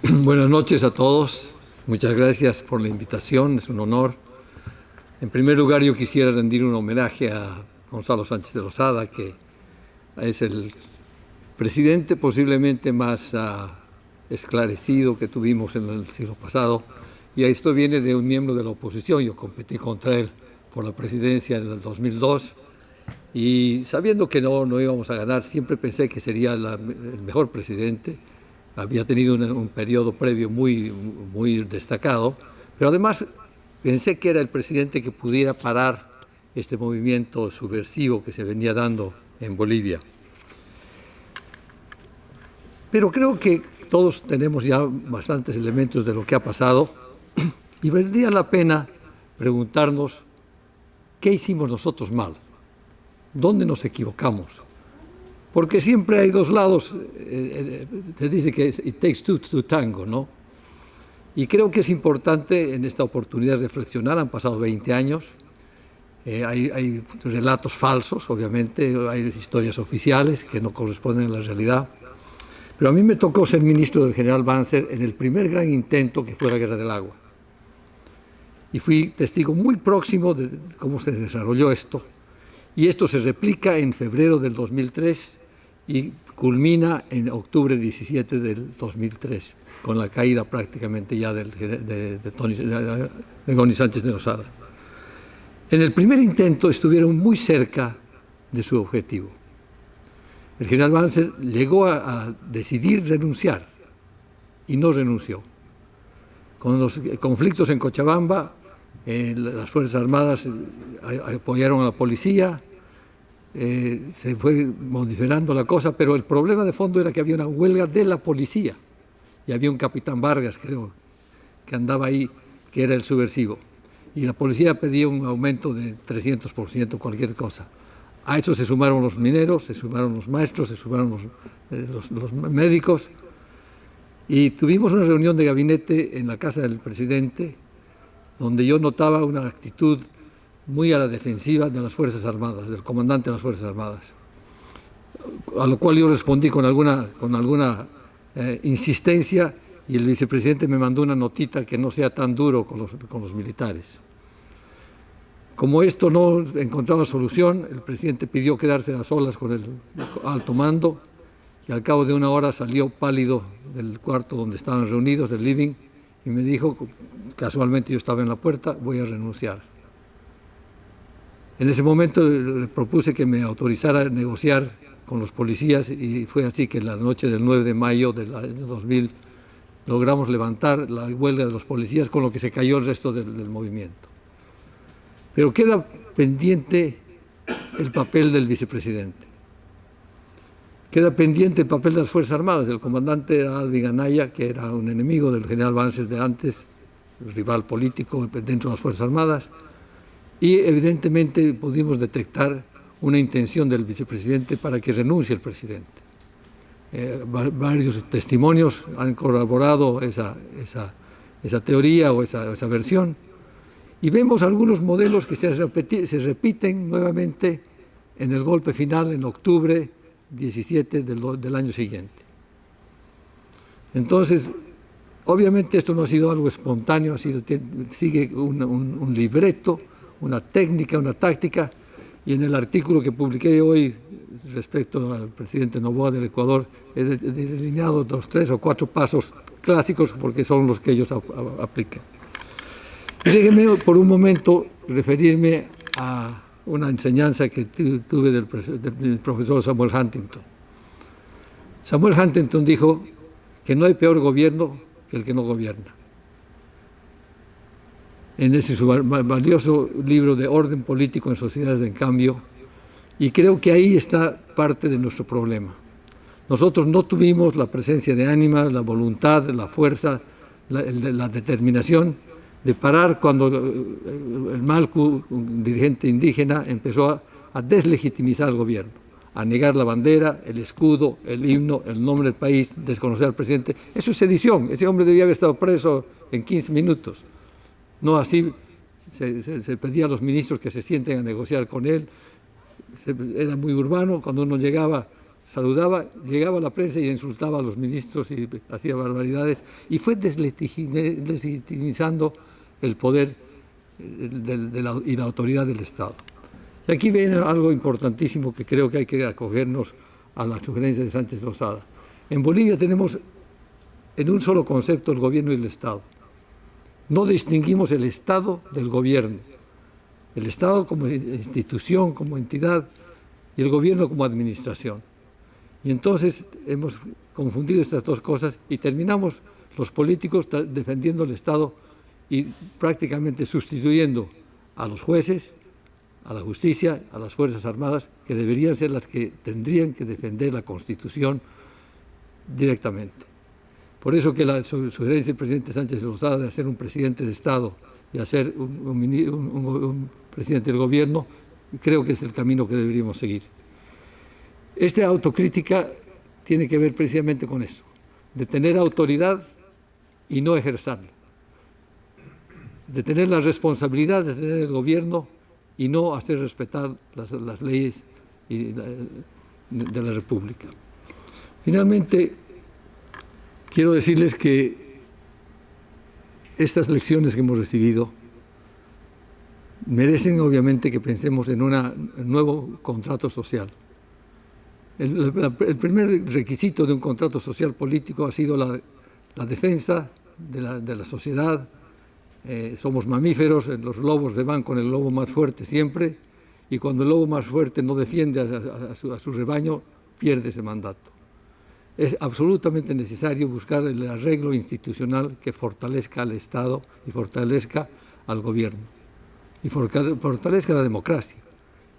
Buenas noches a todos. Muchas gracias por la invitación, es un honor. En primer lugar, yo quisiera rendir un homenaje a Gonzalo Sánchez de Lozada, que es el presidente posiblemente más esclarecido que tuvimos en el siglo pasado. Y esto viene de un miembro de la oposición. Yo competí contra él por la presidencia en el 2002. Y sabiendo que no íbamos a ganar, siempre pensé que sería el mejor presidente. Había tenido un periodo previo muy destacado, pero además pensé que era el presidente que pudiera parar este movimiento subversivo que se venía dando en Bolivia. Pero creo que todos tenemos ya bastantes elementos de lo que ha pasado y valdría la pena preguntarnos qué hicimos nosotros mal, dónde nos equivocamos. Porque siempre hay dos lados, se dice que it takes two to tango, ¿no? Y creo que es importante en esta oportunidad reflexionar. Han pasado 20 años, hay relatos falsos, obviamente, hay historias oficiales que no corresponden a la realidad. Pero a mí me tocó ser ministro del general Banzer en el primer gran intento que fue la Guerra del Agua. Y fui testigo muy próximo de cómo se desarrolló esto. Y esto se replica en febrero del 2003 y culmina en octubre 17 del 2003, con la caída prácticamente ya de Goni Sánchez de Lozada. En el primer intento estuvieron muy cerca de su objetivo. El general Banzer llegó a decidir renunciar y no renunció. Con los conflictos en Cochabamba, las Fuerzas Armadas apoyaron a la policía, se fue modificando la cosa, pero el problema de fondo era que había una huelga de la policía y había un capitán Vargas, creo, que andaba ahí, que era el subversivo. Y la policía pedía un aumento de 300%, cualquier cosa. A eso se sumaron los mineros, se sumaron los maestros, se sumaron los médicos. Y tuvimos una reunión de gabinete en la casa del presidente, donde yo notaba una actitud muy a la defensiva de las Fuerzas Armadas, del comandante de las Fuerzas Armadas. A lo cual yo respondí con alguna insistencia, y el vicepresidente me mandó una notita que no sea tan duro con los militares. Como esto no encontraba solución, el presidente pidió quedarse a solas con el alto mando, y al cabo de una hora salió pálido del cuarto donde estaban reunidos, del living, y me dijo, casualmente yo estaba en la puerta, voy a renunciar. En ese momento le propuse que me autorizara a negociar con los policías, y fue así que la noche del 9 de mayo del año 2000 logramos levantar la huelga de los policías, con lo que se cayó el resto del movimiento. Pero queda pendiente el papel del vicepresidente. Queda pendiente el papel de las Fuerzas Armadas. El comandante era Alvin Anaya, que era un enemigo del general Banzer de antes, rival político dentro de las Fuerzas Armadas. Y evidentemente pudimos detectar una intención del vicepresidente para que renuncie el presidente. Varios testimonios han corroborado esa teoría o esa versión. Y vemos algunos modelos que se repiten nuevamente en el golpe final en octubre 17 del año siguiente. Entonces, obviamente esto no ha sido algo espontáneo, sigue un libreto, una técnica, una táctica, y en el artículo que publiqué hoy respecto al presidente Noboa del Ecuador he delineado los 3 o 4 pasos clásicos porque son los que ellos aplican. Y déjenme por un momento referirme a una enseñanza que tuve del profesor Samuel Huntington. Samuel Huntington dijo que no hay peor gobierno que el que no gobierna. En ese su valioso libro de Orden Político en Sociedades en Cambio, y creo que ahí está parte de nuestro problema. Nosotros no tuvimos la presencia de ánima, la voluntad, la fuerza, la determinación de parar cuando el Malcu, un dirigente indígena, empezó a deslegitimizar al gobierno, a negar la bandera, el escudo, el himno, el nombre del país, desconocer al presidente. Eso es sedición. Ese hombre debía haber estado preso en 15 minutos. No así se pedía a los ministros que se sienten a negociar con él. Era muy urbano, cuando uno llegaba saludaba, llegaba a la prensa y insultaba a los ministros y hacía barbaridades, y fue deslegitimizando el poder y la autoridad del Estado. Y aquí viene algo importantísimo que creo que hay que acogernos a la sugerencia de Sánchez Lozada. En Bolivia tenemos en un solo concepto el gobierno y el Estado. No distinguimos el Estado del gobierno. El Estado como institución, como entidad, y el gobierno como administración. Y entonces hemos confundido estas dos cosas y terminamos los políticos defendiendo el Estado y prácticamente sustituyendo a los jueces, a la justicia, a las Fuerzas Armadas, que deberían ser las que tendrían que defender la Constitución directamente. Por eso que la sugerencia del presidente Sánchez Lozada de hacer un presidente de Estado y hacer un presidente del gobierno, creo que es el camino que deberíamos seguir. Esta autocrítica tiene que ver precisamente con eso, de tener autoridad y no ejercerla, de tener la responsabilidad de tener el gobierno y no hacer respetar las leyes de la República. Finalmente, quiero decirles que estas lecciones que hemos recibido merecen obviamente que pensemos en un nuevo contrato social. El primer requisito de un contrato social político ha sido la defensa de la sociedad. Somos mamíferos, los lobos se van con el lobo más fuerte siempre, y cuando el lobo más fuerte no defiende a su rebaño, pierde ese mandato. Es absolutamente necesario buscar el arreglo institucional que fortalezca al Estado y fortalezca al gobierno, y fortalezca la democracia.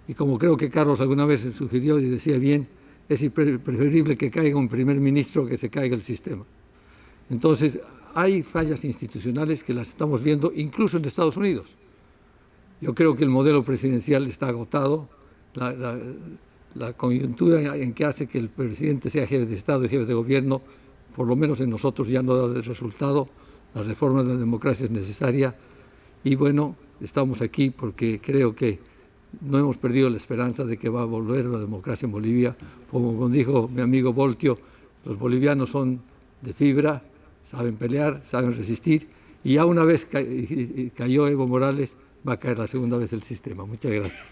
Y como creo que Carlos alguna vez sugirió y decía bien, es preferible que caiga un primer ministro que se caiga el sistema. Entonces, hay fallas institucionales que las estamos viendo incluso en Estados Unidos. Yo creo que el modelo presidencial está agotado. La coyuntura en que hace que el presidente sea jefe de Estado y jefe de gobierno, por lo menos en nosotros ya no da el resultado. La reforma de la democracia es necesaria. Y bueno, estamos aquí porque creo que no hemos perdido la esperanza de que va a volver la democracia en Bolivia. Como dijo mi amigo Voltio, los bolivianos son de fibra, saben pelear, saben resistir, y ya una vez cayó Evo Morales, va a caer la segunda vez el sistema. Muchas gracias.